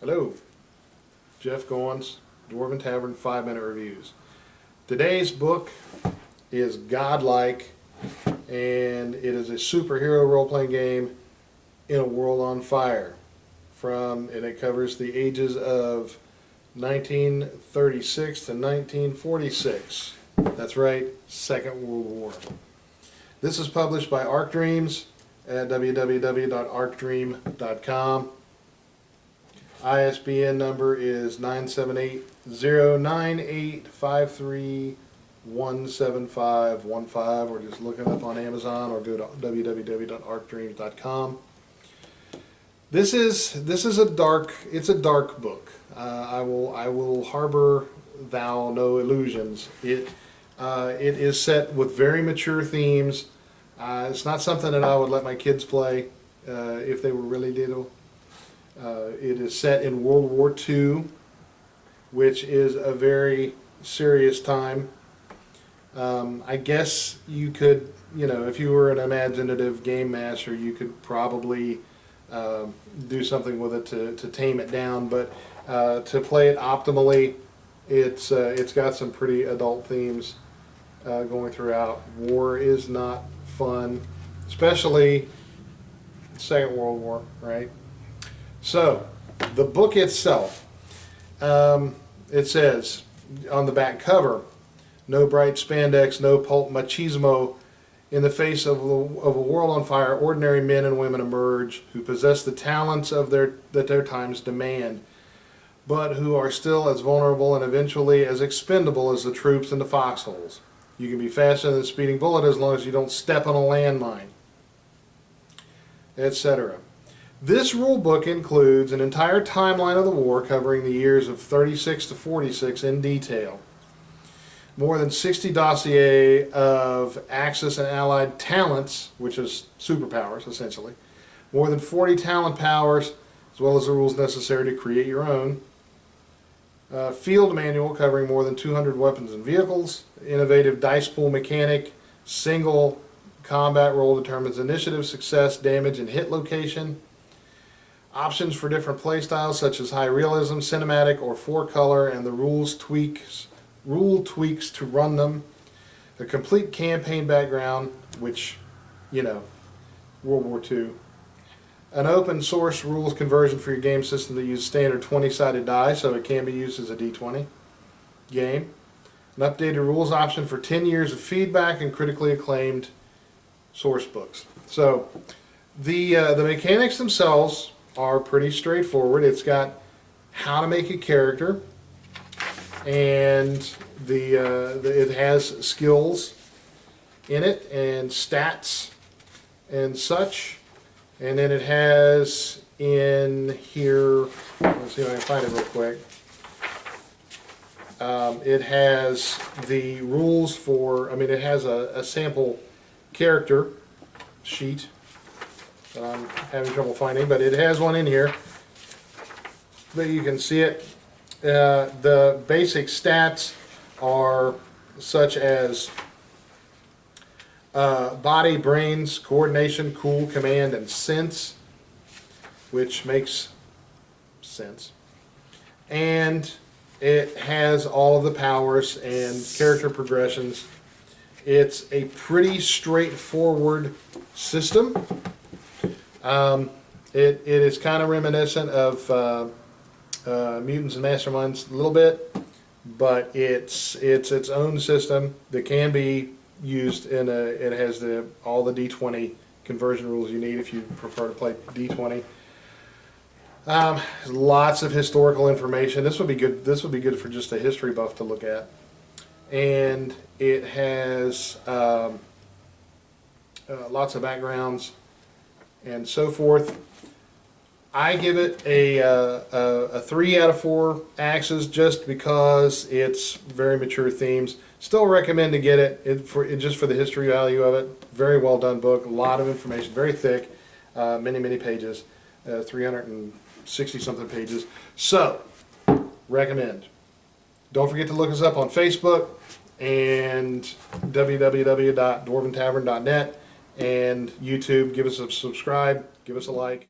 Hello, Jeff Goins, Dwarven Tavern 5-minute reviews. Today's book is Godlike, and it is a superhero role-playing game in a world on fire. And it covers the ages of 1936 to 1946. That's right, Second World War. This is published by Arc Dreams at www.arcdream.com. ISBN number is 978-098-53-17515, or just look it up on Amazon or go to www.arcdreams.com. This is a dark book. I will harbor thou no illusions. It is set with very mature themes. It's not something that I would let my kids play if they were really little. It is set in World War II, which is a very serious time. I guess you could, if you were an imaginative game master, you could probably do something with it to tame it down. But to play it optimally, it's got some pretty adult themes going throughout. War is not fun, especially Second World War, right? So, the book itself, it says on the back cover, no bright spandex, no pulp machismo. In the face of a world on fire, ordinary men and women emerge who possess the talents that their times demand, but who are still as vulnerable and eventually as expendable as the troops in the foxholes. You can be faster than a speeding bullet as long as you don't step on a landmine, etc. This rule book includes an entire timeline of the war covering the years of 36 to 46 in detail. More than 60 dossiers of Axis and Allied talents, which is superpowers essentially. More than 40 talent powers, as well as the rules necessary to create your own. Field manual covering more than 200 weapons and vehicles. Innovative dice pool mechanic. Single combat roll determines initiative, success, damage, and hit location. Options for different playstyles such as high realism, cinematic, or 4-color, and the rule tweaks to run them. A complete campaign background, which, World War II. An open source rules conversion for your game system that uses standard 20-sided die, so it can be used as a D20 game. An updated rules option for 10 years of feedback and critically acclaimed source books. So the mechanics themselves are pretty straightforward. It's got how to make a character, and it has skills in it and stats and such. And then it has in here, let's see if I can find it real quick. It has the rules for, it has a sample character sheet that I'm having trouble finding, but it has one in here. But you can see it. The basic stats are such as body, brains, coordination, cool, command, and sense, which makes sense. And it has all of the powers and character progressions. It's a pretty straightforward system. It is kind of reminiscent of Mutants and Masterminds a little bit, but it's its own system that can be used in it has all the D20 conversion rules you need if you prefer to play D20. Lots of historical information. This would be good. This would be good for just a history buff to look at. And it has lots of backgrounds and so forth. I give it a 3 out of 4 axes just because it's very mature themes. Still recommend to get it just for the history value of it. Very well done book, a lot of information, very thick, many pages, 360 something pages. So, recommend. Don't forget to look us up on Facebook and www.dwarventavern.net and YouTube. Give us a subscribe, give us a like.